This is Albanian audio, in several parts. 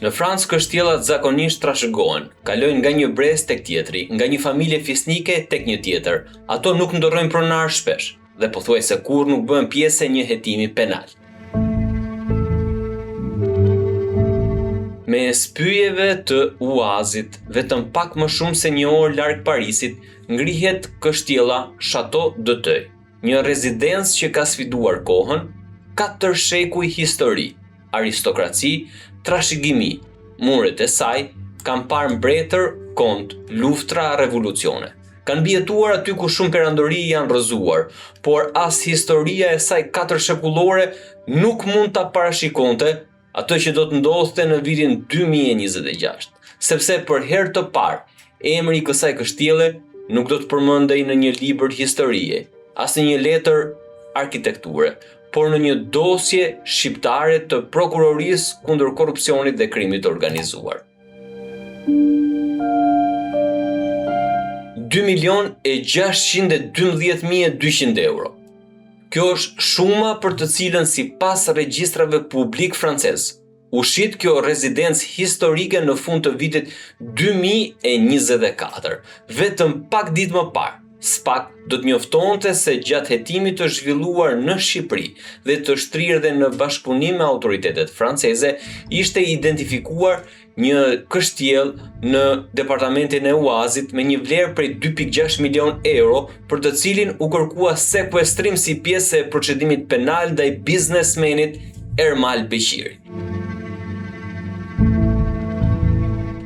Në Francë kështjellat zakonisht trashëgohen, kalojnë nga një brez tek tjetri, nga një familje fisnike tek një tjetër. Ato nuk ndorrojnë pronar shpesh dhe pothuajse kurrë nuk bëhen pjesë e një hetimi penal. Me spyjeve të Uazit, vetëm pak më shumë se një orë larg Parisit, ngrihet kështjella Chateau d'Auteuil, një rezidencë që ka sfiduar kohën, 4 shekuj histori, aristokraci, trashëgimi. Muret e saj kanë parë mbretër, kont, luftra, revolucione. Kanë mbijetuar aty ku shumë perandori janë rrëzuar, por as historia e saj 4 shekullore nuk mund ta parashikonte ato që do të ndodhte në vitin 2026, sepse për herë të parë emri i kësaj kështjelle nuk do të përmendej në një libër historie, as në një letër arkitekture, por në një dosje shqiptare të prokurorisë kundër korrupsionit dhe krimit të organizuar. 2.612.200 euro. Kjo është shuma për të cilën sipas regjistrave publik francez, ushit kjo rezidencë historike në fund të vitit 2024, vetëm pak ditë më parë. SPAK do të njoftonte se gjatë hetimit të zhvilluar në Shqipëri dhe të shtrirë dhe në bashkëpunim me autoritetet franceze, ishte identifikuar një kështjellë në departamentin e Uazit me një vlerë prej 2.6 milion euro, për të cilin u kërkua sekuestrim si pjesë e procedimit penal ndaj biznesmenit Ermal Beqiri.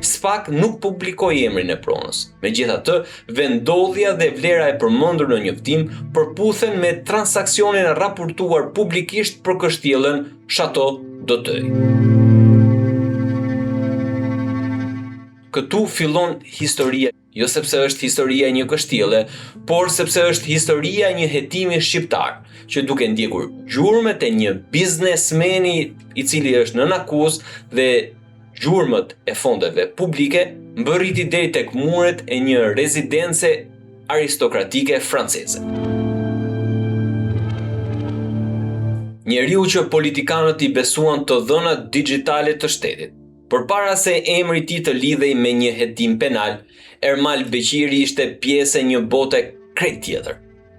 SPAK nuk publikoi emrin e pronës. Megjithatë, vendodhja dhe vlera e përmendur në njoftim përputhen me transaksionin raportuar publikisht për kështjellën Chateau d'Auteuil. Këtu fillon historia, jo sepse është historia e një kështjelle, por sepse është historia e një hetimi shqiptar, që duke ndjekur gjurmët e një biznesmeni i cili është nën akuzë dhe gjurmët e fondeve publike, mbërriti deri tek muret e një rezidence aristokratike franceze. Njeriu që politikanët i besuan të dhënat digjitale të shtetit. Përpara se emri i tij të lidhej me një hetim penal, Ermal Beqiri ishte pjesë e një bote krejt tjetër,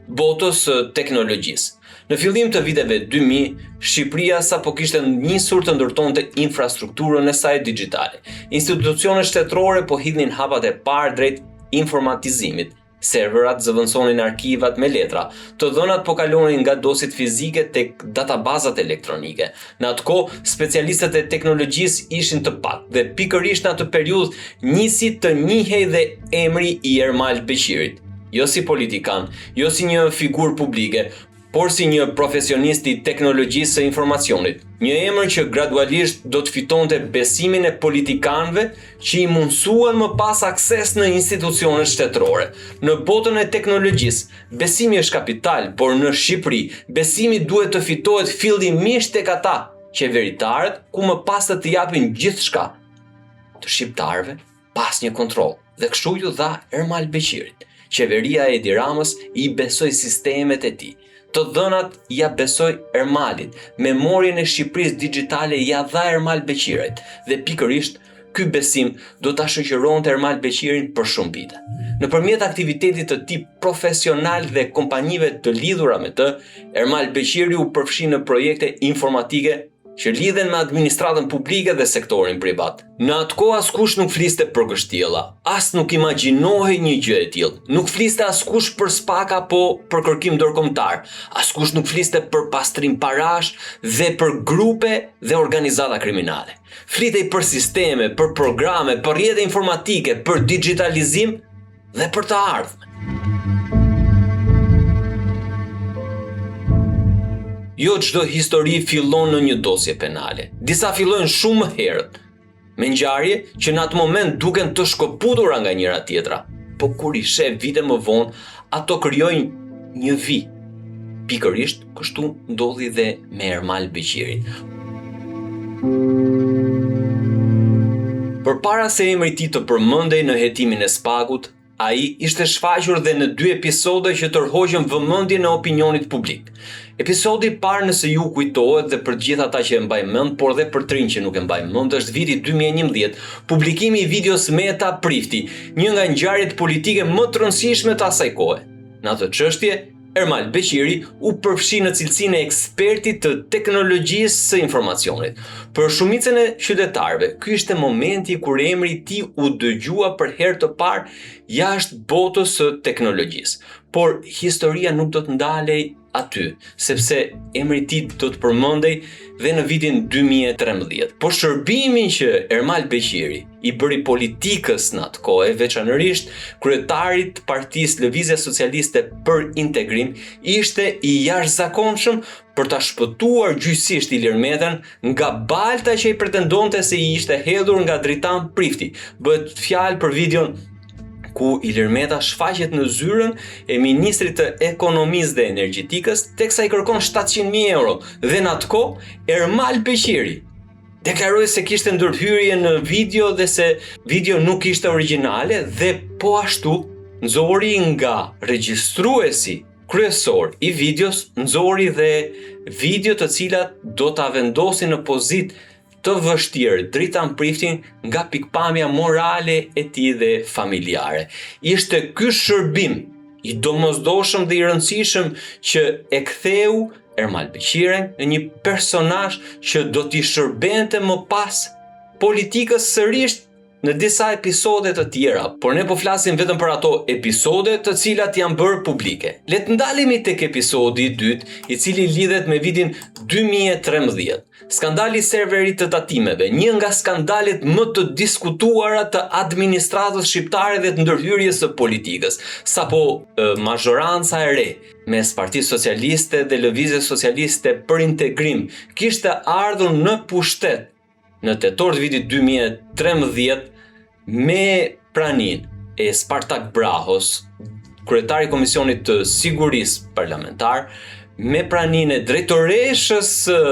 botës së teknologjisë. Në fillim të viteve 2000, Shqipëria sapo kishte nisur të ndërtonte infrastrukturën e saj digjitale. Institucionet shtetërore po hidhnin hapat e parë drejt informatizimit. Serverat zëvendësonin arkivat me letra, të dhënat po kalonin nga dosit fizike tek databazat elektronike. Në atë kohë, specialistët e teknologjisë ishin të pak dhe pikërisht në atë periudhë nisi të njihej dhe emri i Ermal Beqirit, jo si politikan, jo si një figurë publike, por si një profesionist i teknologjisë së informacionit. Një emër që gradualisht do të fitonte besimin e politikanëve që i mundsuan më pas akses në institucionet shtetërore. Në botën e teknologjisë, besimi është kapital, por në Shqipëri, besimi duhet të fitohet fillimisht tek ata, qeveritarët, ku më pas të japin gjithçka të shqiptarëve pas një kontroll. Dhe kështu ju dha Ermal Beqirit. Qeveria e Edi Ramës i besoi sistemet e tij. Të dhënat ja besoi Ermalit, memorien e Shqipërisë digjitale ja dha Ermal Beqirit dhe pikërisht ky besim do ta shoqëronte Ermal Beqirin për shumë vite. Nëpërmjet aktivitetit të tij profesional dhe kompanive të lidhura me të, Ermal Beqiri u përfshi në projekte informatike që lidhen me administratën publike dhe sektorin privat. Në atë kohë askush nuk fliste për kështjella, as nuk imagjinohej një gjë e tillë. Nuk fliste askush për SPAK apo për kërkim ndërkombëtar. Askush nuk fliste për pastrim parash dhe për grupe dhe organizata kriminale. Flitej për sisteme, për programe, për rrjete informatike, për digitalizim dhe për të ardhmen. Jo çdo histori fillon në një dosje penale. Disa fillojnë shumë më herët, me ngjarje që në atë moment duken të shkëputura nga njëra tjetra, po kur i sheh vite më vonë, ato krijojnë një vi. Pikërisht kështu ndodhi dhe me Ermal Beqirin. Përpara se emri i tij të përmendej në hetimin e SPAK-ut, ai ishte shfaqur dhe në 2 episode që tërhoqën vëmendjen e opinionit publik. Episodi i parë, nëse ju kujtohet dhe për gjithë ata që e mbajnë mend, por dhe për trinj që nuk e mbajnë mend, është viti 2011, publikimi i videos Meta Prifti, një nga ngjarjet politike më të rëndësishme të asaj kohe. Në atë çështje, Ermal Beqiri u përfshi në cilësinë e ekspertit të teknologjisë së informacionit. Për shumicën e qytetarëve, ky ishte momenti kur emri i tij u dëgjua për herë të parë jashtë botës së teknologjisë. Por historia nuk do të ndalej aty, sepse emri i tij do të përmendej dhe në vitin 2013. Por shërbimin që Ermal Beqiri i bëri politikës në atë kohë, veçanërisht kryetarit të Partisë Lëvizje Socialiste për Integrim, ishte i jashtëzakonshëm për ta shpëtuar gjyqësisht Ilir Metën nga balta që i pretendonte se i ishte hedhur nga Dritan Prifti. Bëhet fjalë për videon ku Ilir Meta shfaqet në zyrën e ministrit të ekonomisë dhe energjetikës, teksa i kërkon 700.000 euro, dhe në atë kohë Ermal Beqiri deklaroi se kishte ndërhyrje në video dhe se video nuk ishte origjinale, dhe po ashtu nxori nga regjistruesi kryesor i videos, nxori dhe video të cilat do ta vendosin në pozitë të vështirë Dritan Priftin nga pikpamja morale e tij dhe familjare. Ishte ky shërbim i domosdoshëm dhe i rëndësishëm që e ktheu Ermal Beqirin në një personazh që do t'i shërbente më pas politikës sërish në disa episode të tjera, por ne po flasim vetëm për ato episode të cilat janë bërë publike. Le të ndalemi tek episodi i dytë, i cili lidhet me vitin 2013. Skandali i serverit të tatimeve, një nga skandalet më të diskutuara të administratës shqiptare dhe të ndërhyrjes së politikës, sapo mazhoranca e re mes Partisë Socialiste dhe Lëvizjes Socialiste për Integrim kishte ardhur në pushtet në tetor të vitit 2013 me praninë e Spartak Brahos, kryetari i Komisionit të Sigurisë Parlamentar, me praninë e drejtoreshës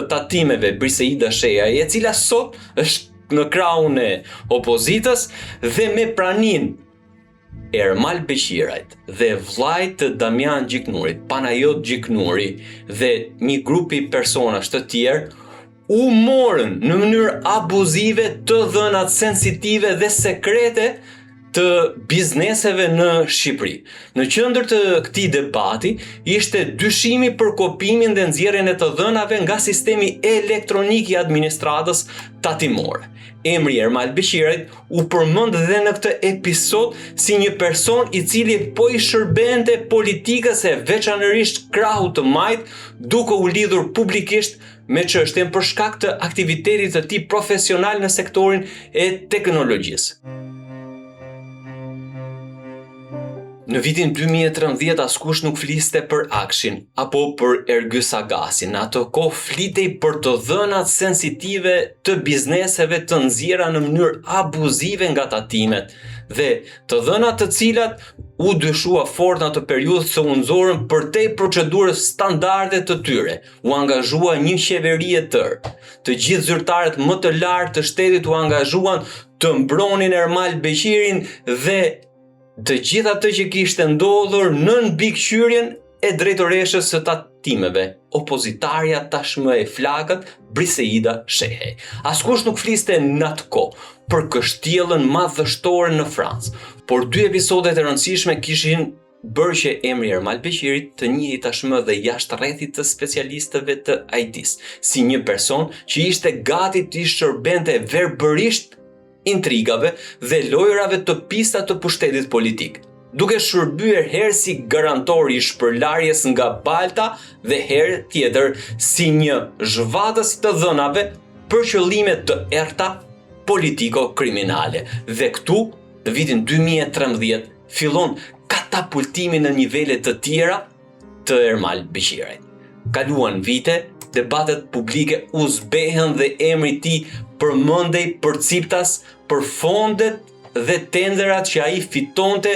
tatimeve Briseida Sheja, e cila sot është në krahun e opozitës, dhe me praninë Ermal Beqirit dhe vllajt të Damian Gjiknurit, Panajot Gjiknuri, dhe një grupi personash të tjerë u morën në mënyrë abuzive të dhënat sensitive dhe sekrete të bizneseve në Shqipëri. Në qendër të këtij debati ishte dyshimi për kopimin dhe nxjerrjen e të dhënave nga sistemi elektronik i administratës tatimore. Emri Ermal Beqirit u përmend dhe në këtë episod si një person i cili po i shërbente politikës e veçanërisht krahut të majt, duke u lidhur publikisht me çështjen për shkak të aktivitetit të tij profesional në sektorin e teknologjisë. Në vitin 2013 askush nuk fliste për Akshin apo për Ergys Agasin. Në ato kohë flitej për të dhënat sensitive të bizneseve të nxjerra në mënyrë abuzive nga tatimet, dhe të dhënat të cilat u dyshua fort në atë periudhë se u nxorën përtej procedurës standarde të tyre. U angazhua një qeveri e tërë. Të gjithë zyrtarët më të lartë të shtetit u angazhuan të mbronin Ermal Beqirin dhe të gjithë atë që kishte ndodhur nën mbikëqyrjen e drejtoreshës së tatimeve, opozitarja tashmë e flakët Briseida Shehe. Askush nuk fliste në atë kohë për kështjellën madhështore në Francë, por 2 episodet e rëndësishme kishin bërë që emri Ermal Beqirit të njihej tashmë dhe jashtë rrethit të specialistëve të IT-s, si një person që ishte gati të shërbente verbërisht intrigave dhe lojrave të pista të pushtetit politik, duke shërbyer herë si garantor i shpërlarjes nga balta dhe herë tjetër si një zhvatës të dhënave për qëllime të errta politiko-kriminale. Dhe këtu, në vitin 2013, fillon katapultimi në nivele të tjera të Ermal Beqirit. Kaluan vite, debatet publike u zbehen dhe emri i tij përmendej përciptas për fondet dhe tenderat që ai fitonte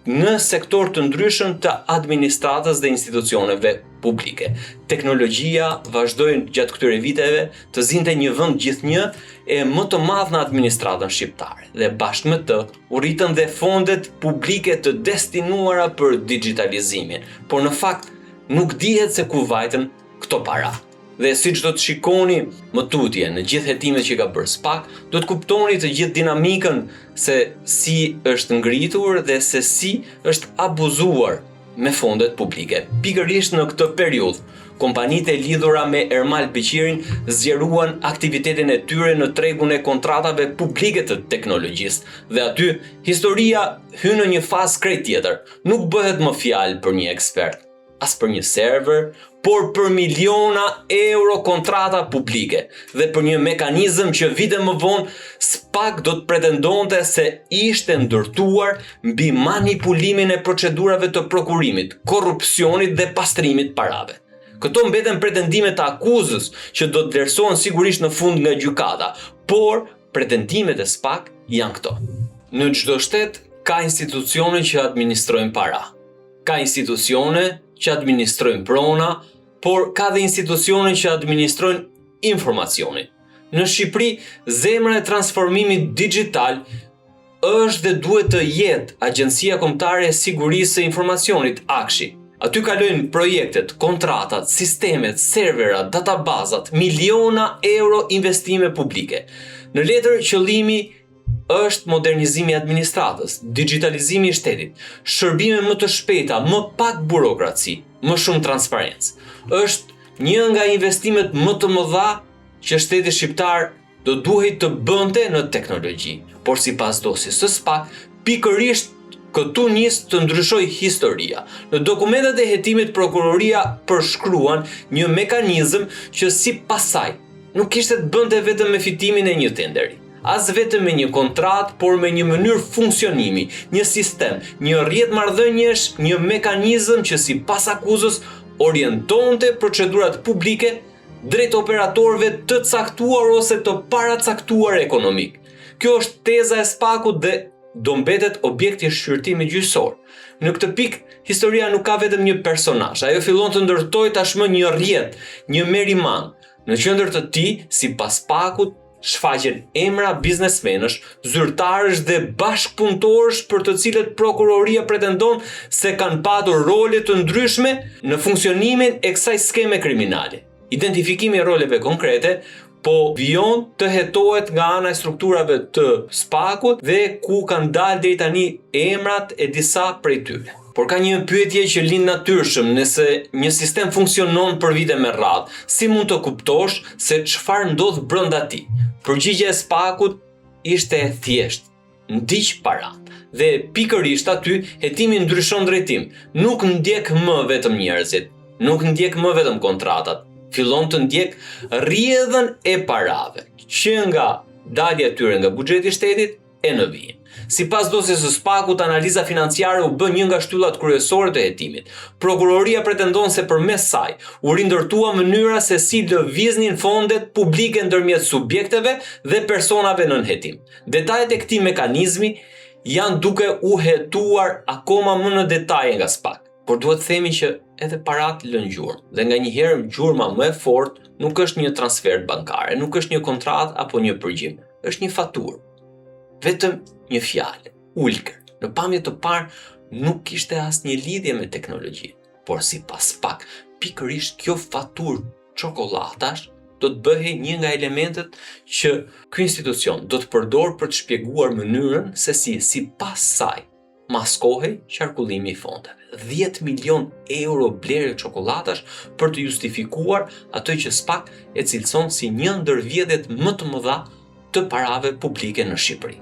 në sektor të ndryshëm të administratës dhe institucioneve publike. Teknologjia vazhdoi gjatë këtyre viteve të zinte një vend gjithnjë e më të madh në administratën shqiptare dhe bashkë me të u rritën dhe fondet publike të destinuara për digitalizimin, por në fakt nuk dihet se ku vajten këto para. Dhe siç do të shikoni më tutje në gjithë hetimet që ka bërë SPAK, do të kuptoni të gjithë dinamikën se si është ngritur dhe se si është abuzuar me fondet publike. Pikërisht në këtë periudhë, kompanitë e lidhura me Ermal Beqirin zgjeruan aktivitetin e tyre në tregun e kontratave publike të teknologjisë dhe aty historia hyn në një fazë krejt tjetër. Nuk bëhet më fjalë për një ekspert, as për një server, por për miliona euro kontrata publike dhe për një mekanizëm që vite më vonë SPAK do të pretendonte se ishte ndërtuar mbi manipulimin e procedurave të prokurimit, korrupsionit dhe pastrimit parave. Këto mbeten pretendime të akuzës që do të vlerësohen sigurisht në fund nga gjykata, por pretendimet e SPAK janë këto. Në çdo shtet ka institucione që administrojnë para. Ka institucione që administrojnë prona, por ka dhe institucione që administrojnë informacionin. Në Shqipëri, zemra e transformimit digital është dhe duhet të jetë Agjencia Kombëtare e Sigurisë së Informacionit, AKSHI. Aty kalojnë projektet, kontratat, sistemet, serverat, databazat, miliona euro investime publike. Në letër qëllimi është modernizimi i administratës, digitalizimi i shtetit, shërbime më të shpejta, më pak burokraci, më shumë transparencë. Është një nga investimet më të mëdha që shteti shqiptar do duhej të bënte në teknologji. Por sipas dosjes së SPAK, pikërisht këtu nis të ndryshoj historia. Në dokumentet e hetimit prokuroria përshkruan një mekanizëm që sipas saj nuk kishte të bënte vetëm me fitimin e një tenderi, as vetëm me një kontratë, por me një mënyrë funksionimi, një sistem, një rrjet marrëdhëniesh, një mekanizëm që sipas akuzës orientonte procedurat publike drejt operatorëve të caktuar ose të paracaktuar ekonomik. Kjo është teza e SPAK-ut dhe do mbetet objekti i shqyrtimit gjyqësor. Në këtë pikë, historia nuk ka vetëm një personazh, ajo fillon të ndërtojë tashmë një rrjet, një merrimang. Në qendër të tij, sipas SPAK-ut, shfaqen emra biznesmenësh, zyrtarësh dhe bashkëpunëtorësh për të cilët prokuroria pretendon se kanë patur role të ndryshme në funksionimin e kësaj skeme kriminale. Identifikimi i roleve konkrete po vijon të hetohet nga ana e strukturave të SPAK-ut dhe ku kanë dalë deri tani emrat e disa prej tyre. Por ka një pyetje që lind natyrshëm, nëse një sistem funksionon për vite me radhë, si mund të kuptosh se çfarë ndodh brenda tij? Përgjigjja e SPAK-ut ishte e thjeshtë: ndiq parat. Dhe pikërisht aty hetimi ndryshon drejtim. Nuk ndjek më vetëm njerëzit, nuk ndjek më vetëm kontratat. Fillon të ndjek rrjedhën e parave, që nga dalja e tyre nga buxheti i shtetit e në vijim. Sipas dosjes së SPAK-ut, analiza financiare u bë një nga shtyllat kryesore të hetimit. Prokuroria pretendon se përmes saj u rindërtua mënyra se si lëviznin fondet publike ndërmjet subjekteve dhe personave nën hetim. Detajet e këtij mekanizmi janë duke u hetuar akoma më në detaje nga SPAK. Por duhet të themi që edhe parat lën gjurmë, dhe nganjëherë gjurma më e fortë nuk është një transfer bankare, nuk është një kontratë apo një përgjim, është një faturë. Vetëm një fjalë, ulkër. Në pamje të parë nuk kishte asnjë lidhje me teknologjinë, por sipas SPAK, pikërisht kjo faturë çokollatash do të bëhej një nga elementet që ky institucion do të përdor për të shpjeguar mënyrën se si sipas saj maskohej qarkullimi i fondeve. 10 milion euro blerje çokollatash për të justifikuar atë që SPAK e cilëson si një ndër vjedhjet më të mëdha të parave publike në Shqipëri.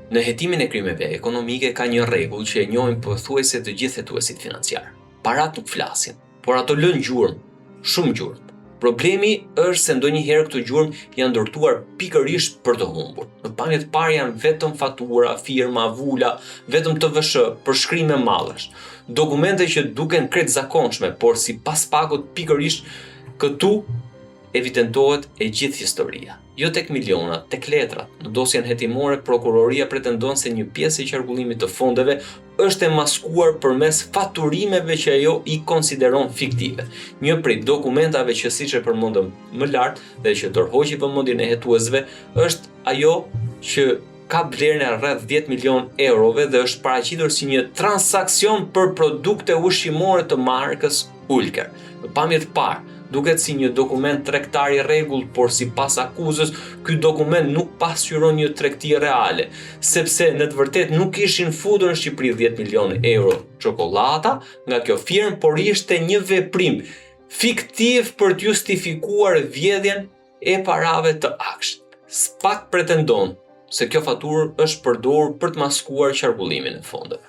Në hetimin e krimeve ekonomike ka një rregull që e njohin pothuajse të gjithë hetuesit financiar. Parat nuk flasin, por ato lën gjurmë, shumë gjurmë. Problemi është se ndonjëherë këto gjurmë janë ndërtuar pikërisht për të humbur. Në pamje të parë janë vetëm fatura, firma, vula, vetëm TVSH, përshkrime mallesh, dokumente që duken krejt zakonshme, por sipas SPAK-ut pikërisht këtu evidentohet e gjithë historia. jo tek milionat, tek letrat. Në dosjen hetimore, prokuroria pretendon se një pjesë e qarkullimit të fondeve është e maskuar përmes faturimeve që ajo i konsideron fiktive. Një prej dokumentave që siç e përmendëm më lart dhe që tërhoqi vëmendjen e hetuesve është ajo që ka vlerën e rreth 10 milion eurove dhe është paraqitur si një transakcion për produkte ushqimore të markës Ulker. Në pamje të parë, duket si një dokument tregtar i rregullt, por sipas akuzës, ky dokument nuk pasqyron një tregti reale, sepse në të vërtetë nuk ishin futur në Shqipëri 10 milionë euro çokolata nga kjo firmë, por ishte një veprim fiktiv për të justifikuar vjedhjen e parave të akshit. SPAK pretendon se kjo faturë është përdorur për të maskuar qarkullimin e fondeve.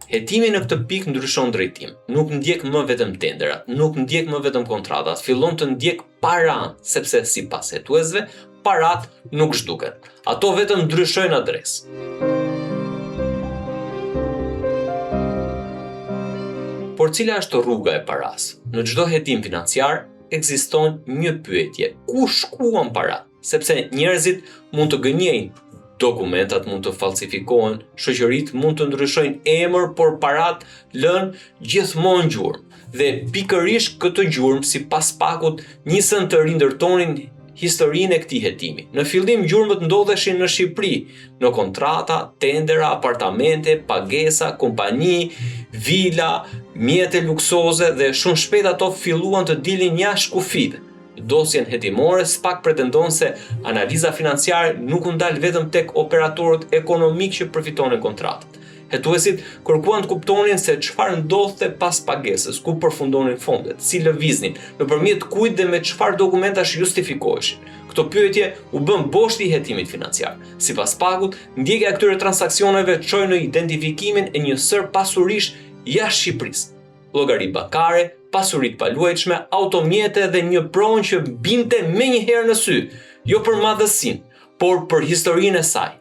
Hetimi në këtë pikë ndryshon drejtim. Nuk ndjek më vetëm tenderat, nuk ndjek më vetëm kontratat, fillon të ndjek paran, sepse sipas hetuesve, parat nuk zhduken. Ato vetëm ndryshojnë adresë. Por cila është rruga e paras? Në çdo hetim financiar ekziston një pyetje: ku shkuan parat? Sepse njerëzit mund të gënjejnë, dokumentat mund të falsifikohen, shoqëritë mund të ndryshojnë emër, por parat lën gjithmonë gjurmë. Dhe pikërisht këtë gjurmë, sipas SPAK-ut, nisën të rindërtonin historinë e këtij hetimi. Në fillim gjurmët ndodheshin në Shqipëri, në kontrata, tendera, apartamente, pagesa, kompani, vila, mjete luksoze dhe shumë shpejt ato filluan të dilin jashtë kufive. Dosjen hetimore, SPAK pretendon se analiza financiare nuk u ndal vetëm tek operatorët ekonomik që përfitonin kontratat. Hetuesit kërkuan të kuptonin se çfarë ndodhte pas pagesës, ku përfundonin fondet, si lëviznin, nëpërmjet kujt dhe me çfarë dokumentash justifikoheshin. Këto pyetje u bën boshti i hetimit financiar. Sipas SPAK-ut, ndjekja e këtyre transaksioneve çoi në identifikimin e një sër pasurish jashtë Shqipërisë. Llogari bankare, pasuritë paluajtshme, automjete dhe një pronë që binte menjëherë në sy, jo për madhësinë, por për historinë e saj.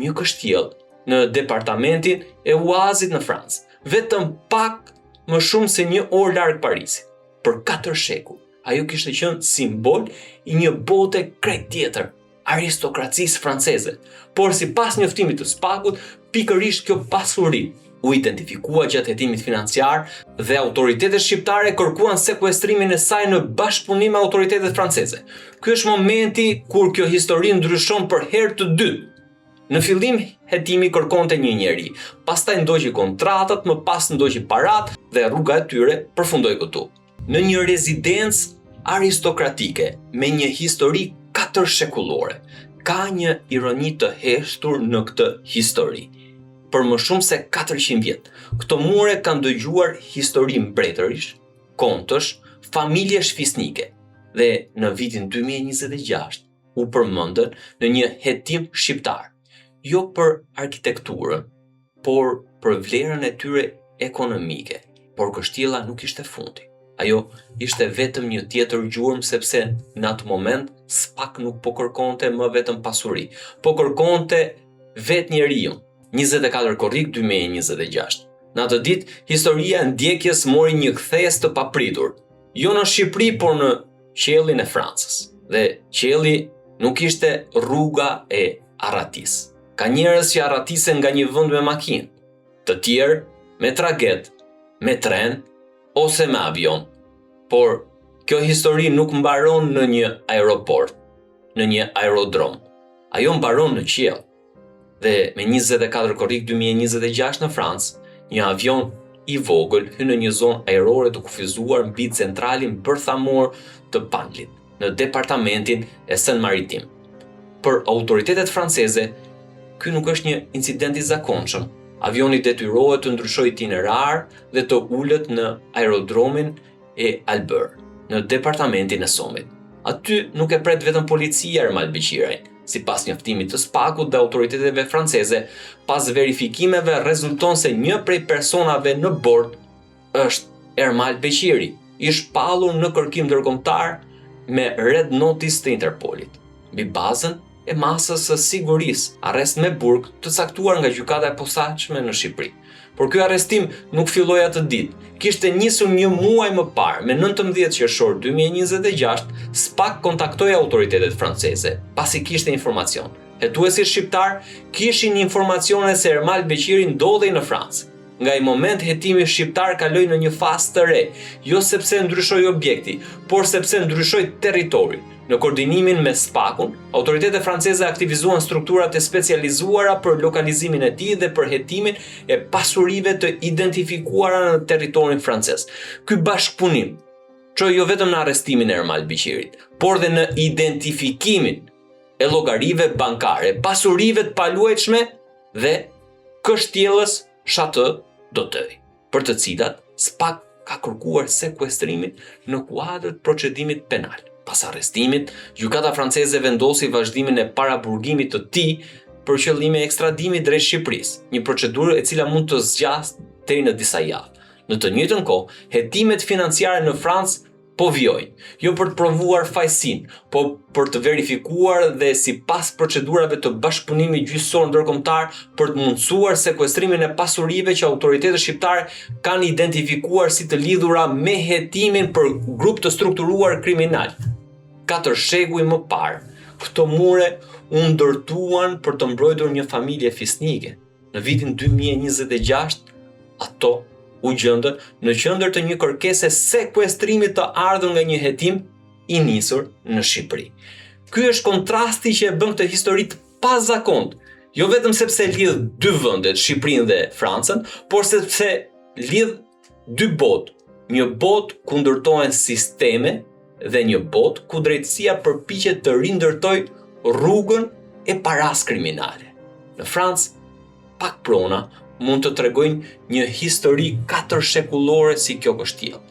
Një kështjell në departamentin e Uazit në Francë, vetëm pak më shumë se 1 orë larg Parisit. Për 4 shekuj, ajo kishte qenë simbol i një bote krejt tjetër, aristokracisë franceze. Por sipas njoftimit të SPAK-ut, pikërisht kjo pasuri u identifikua gjatë hetimit financiar dhe autoritetet shqiptare kërkuan sekuestrimin e saj në bashkëpunim me autoritetet franceze. Ky është momenti kur kjo histori ndryshon për herë të dytë. Në fillim hetimi kërkonte një njeri, pastaj ndoqi kontratat, më pas ndoqi parat dhe rruga e tyre përfundoi këtu. Në një rezidencë aristokratike me një histori 4 shekullore, ka një ironi të heshtur në këtë histori. Për më shumë se 400 vjet, këto mure kanë dëgjuar histori mbretërish, kontësh, familje shfisnike dhe në vitin 2026 u përmendën në një hetim shqiptar, jo për arkitekturën, por për vlerën e tyre ekonomike. Por kështjella nuk ishte fundi. Ajo ishte vetëm një tjetër gjurmë, sepse në atë moment SPAK nuk po kërkonte më vetëm pasuri, po kërkonte vetë njeriu. 24 korrik 2026. Në atë ditë, historia e ndjekjes mori një kthes të papritur, jo në Shqipëri, por në qiellin e Francës. Dhe qielli nuk ishte rruga e arratisë. Ka njerëz që arratisen nga një vend me makinë, të tjerë me traget, me tren ose me avion. Por kjo histori nuk mbaron në një aeroport, në një aerodrom. Ajo mbaron në qiell. Dhe me 24 korrik 2026 në Francë, një avion i vogël hyn në një zonë ajrore të kufizuar mbi centralin bërthamor të Panlit, në departamentin e Seine-Maritime. Për autoritetet franceze, ky nuk është një incident i zakonshëm. Avioni detyrohet të ndryshojë itinerar dhe të ulet në aerodromin e Albert, në departamentin e Sommit. Aty nuk e pret vetëm policia Ermal Beqirajin. Sipas njoftimit të SPAK-ut dhe autoriteteve franceze, pas verifikimeve rezulton se një prej personave në bord është Ermal Beqiri, i shpallur në kërkim ndërkombëtar me red notice të Interpolit. Mbi bazën e masës së sigurisë, arrest me burg të caktuar nga gjykata e posaçme në Shqipëri. Por ky arrestim nuk filloi atë ditë. Kishte nisur një muaj më parë, me 19 qershor 2026, SPAK kontaktoi autoritetet franceze, pasi kishte informacion. Hetuesit shqiptar kishin informacione se Ermal Beqiri ndodhej në Francë. Nga ai moment hetimi shqiptar kaloi në një fazë të re, jo sepse ndryshoi objekti, por sepse ndryshoi territori. Në koordinimin me SPAK-un, autoritetet franceze aktivizuan strukturat e specializuara për lokalizimin e tij dhe për hetimin e pasurive të identifikuara në territorin francez. Ky bashkëpunim çoi jo vetëm në arrestimin e Ermal Beqirit, por dhe në identifikimin e llogarive bankare, pasurive të paluajtshme dhe kështjellës SHATE-DOTEJ, për të cilat SPAK ka kërkuar sekuestrimin në kuadër të procedimit penal. Pas arrestimit, gjykata franceze vendosi vazhdimin e paraburgimit të tij për qëllime ekstradimi drejt Shqipërisë, një procedurë e cila mund të zgjasë deri në disa javë. Në të njëjtën kohë, hetimet financiare në Francë po vijojnë, jo për të provuar fajsin, po për të verifikuar dhe sipas procedurave të bashkëpunimit gjyqësor ndërkombëtar për të mundësuar sekuestrimin e pasurive që autoritetet shqiptare kanë identifikuar si të lidhura me hetimin për grup të strukturuar kriminal. 4 shekuj më parë, këto mure u ndërtuan për të mbrojtur një familje fisnike. Në vitin 2026, ato u gjendën në qendër të një kërkese sekuestrimi të ardhur nga një hetim i nisur në Shqipëri. Ky është kontrasti që e bën këtë histori të pazakontë, jo vetëm sepse lidh dy vendet, Shqipërinë dhe Francën, por sepse lidh dy botë, një botë ku ndërtohen sisteme dhe një botë ku drejtësia përpiqet të rindërtojë rrugën e paras kriminale. Në Francë, pak prona mund të tregojnë një histori 4 shekullore si kjo kështjellë.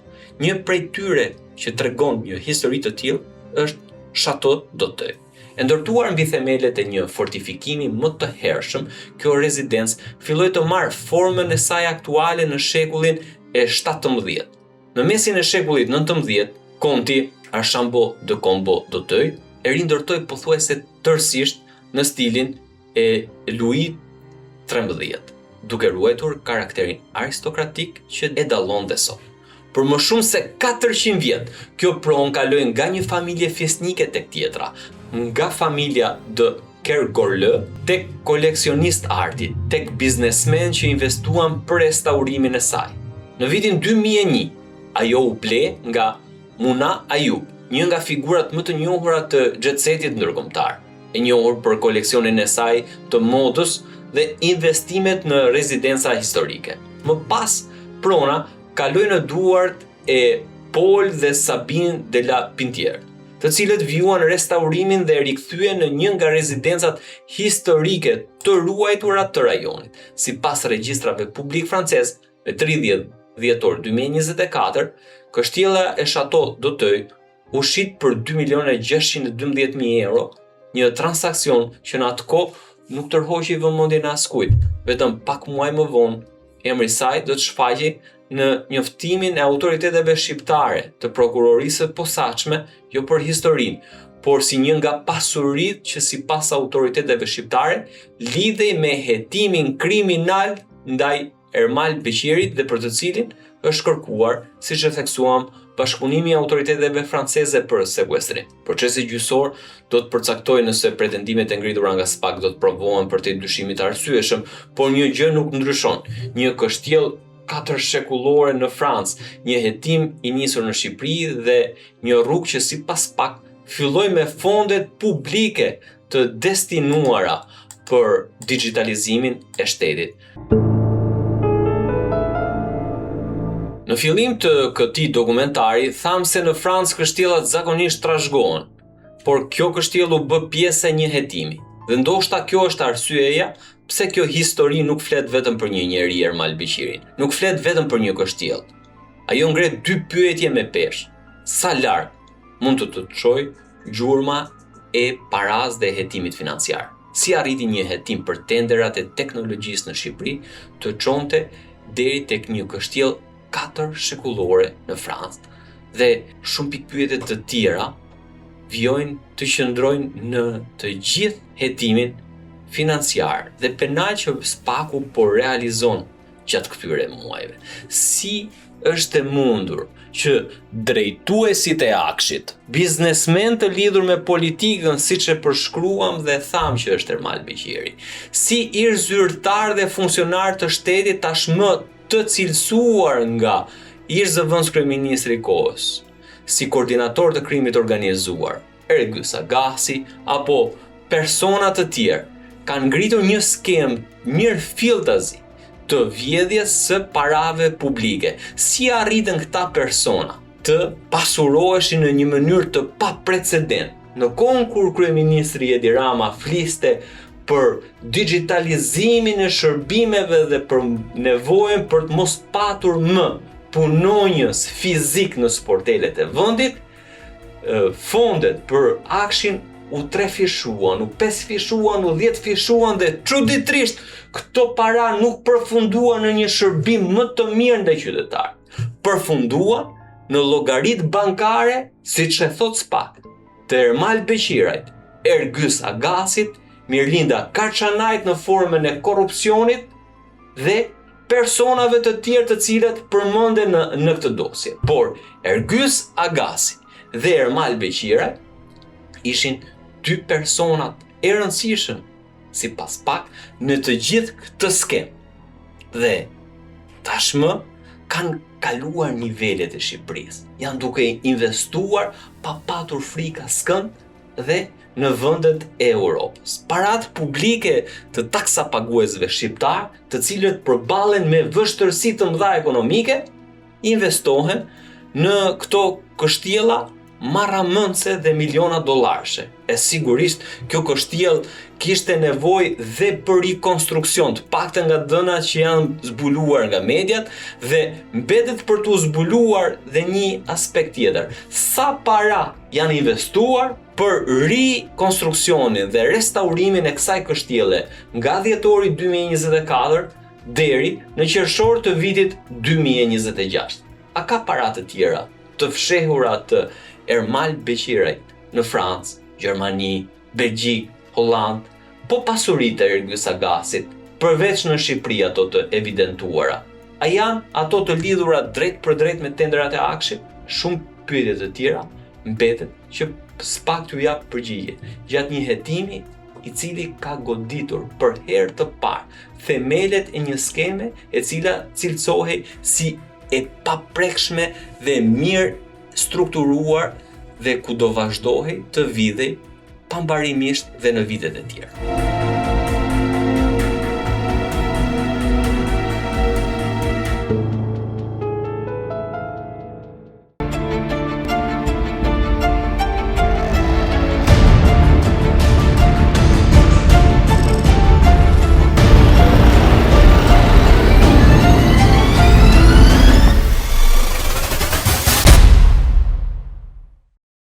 Një prej tyre që tregon një histori të tillë është SHATE-DOTEJ. E ndërtuar mbi themelet e një fortifikimi më të hershëm, kjo rezidencë filloi të marrë formën e saj aktuale në shekullin e 17. Në mesin e shekullit 19, konti Archambault de Combeau-Doteuil e rindërtoi pothuajse tërësisht në stilin e Louis XIII, duke ruajtur karakterin aristokratik që e dallon dhe sot. Për më shumë se 400 vjet, kjo pronë kaloi nga një familje fisnike tek tjetra, nga familja de Kergorlë tek koleksionist arti, tek biznesmen që investuan për restaurimin e saj. Në vitin 2001, ajo u ble nga Muna Ayub, një nga figurat më të njohura të jet-setit ndërkombëtar, e njohur për koleksionin e saj të modës dhe investimet në rezidenca historike. Më pas, prona kaloi në duart e Paul dhe Sabine de la Pintière, të cilët vijuan restaurimin dhe rikthyen në një nga rezidencat historike të ruajtura të rajonit. Sipas regjistrave publik francez, në 30 dhjetor 2024, kështjella e SHATE-DOTEJ u shit për 2.612.000 euro, një transakcion që në atë kohë nuk tërhoqi vëmendjen e askujt. Vetëm pak muaj më vonë, emri i saj do të shfaqej në njoftimin e autoriteteve shqiptare të prokurorisë së posaçme, jo për historinë, por si një nga pasuritë që sipas autoriteteve shqiptare lidhej me hetimin kriminal ndaj Ermal Beqirit dhe për të cilin është kërkuar, siç e theksuam, bashkëpunimi i autoriteteve franceze për sekuestrim. Procesi gjyqësor do të përcaktojë nëse pretendimet e ngritura nga SPAK do të provohen për të dyshimit të arsyeshëm, por një gjë nuk ndryshon. Një kështjellë 4 shekullore në Francë, një hetim i nisur në Shqipëri dhe një rrugë që sipas SPAK filloi me fondet publike të destinuara për digitalizimin e shtetit. Në fillim të këtij dokumentari, tham se në Francë kështjellat zakonisht trashëgohen, por kjo kështjellë u bë pjesë e një hetimi. Dhe ndoshta kjo është arsyeja pse kjo histori nuk flet vetëm për një njeri Ermal Beqirin, nuk flet vetëm për një kështjellë. Ajo ngre 2 pyetje me peshë. Sa larg mund të çojë gjurma e paras dhe hetimit financiar? Si arriti një hetim për tenderat e teknologjisë në Shqipëri të çonte deri tek një kështjellë 4 shekullore në Francë, dhe shumë pikpyetje të tjera vjojnë të qëndrojnë në të gjithë hetimin financiar dhe penal që spaku po realizon gjatë këtyre muajve. Si është e mundur që drejtuesit e Akshit, biznesmen të lidhur me politikën, siç e përshkruam dhe tham që është Ermal Beqiri, si ish zyrtar dhe funksionar të shtetit tashmë të cilësuar nga ish zëvendës kryeministri i kohës, si koordinator të krimit organizuar, Ergys Agasi apo persona të tjerë, kanë ngritur një skemë mirëfilltazi të vjedhjes së parave publike. Si arritën këta persona të pasuroheshin në një mënyrë të paprecedent? Në kohën kur kryeministri Edi Rama fliste për digitalizimin e shërbimeve dhe për nevojën për të mos patur më punonjës fizik në sportelet e vendit, fondet për Akshin u 3 fishuan, u 5 fishuan, u 10 fishuan dhe çuditërisht këto para nuk përfunduan në një shërbim më të mirë ndaj qytetarëve. Përfunduan në llogaritë bankare, siç e thot SPAK, të Ermal Beqirajt, Ergys Agasit, Mirlinda Karçanajt në formën e korrupsionit dhe personave të tjerë të cilët përmenden në këtë dosje. Por Ergys Agasi dhe Ermal Beqiraj ishin 2 personat e rëndësishëm sipas SPAK në të gjithë këtë skemë. Dhe tashmë kanë kaluar nivelet e Shqipërisë. Janë duke investuar pa patur frikë askënd dhe në vendet e Europës. Paratë publike të taksapaguesve shqiptar, të cilët përballen me vështirësi të mëdha ekonomike, investohen në këto kështjella marramëndse dhe miliona dollarësh. E sigurisht kjo kështjellë kishte nevojë dhe për rikonstruksion, të paktën nga dhënat që janë zbuluar nga mediat, dhe mbetet për t'u zbuluar dhe një aspekt tjetër. Sa para janë investuar për rikonstruksionin dhe restaurimin e kësaj kështjelle nga dhjetori 2024 deri në qershor të vitit 2026. A ka para të tjera të fshehura të Ermal Beqirajt në Francë, Gjermani, Belgjik, Holland, po pasuritë e Ergys Agasit, përveç në Shqipëri ato të evidentuara? A janë ato të lidhura drejt për drejt me tenderat e Akshit? Shumë pyetje të tjera mbetet që SPAK t'u jap përgjigje gjatë një hetimi i cili ka goditur për herë të parë themelet e një skeme e cila cilësohej si e paprekshme dhe mirë strukturuar dhe ku do vazhdohej të vidhej pambarimisht dhe në vitet e tjera.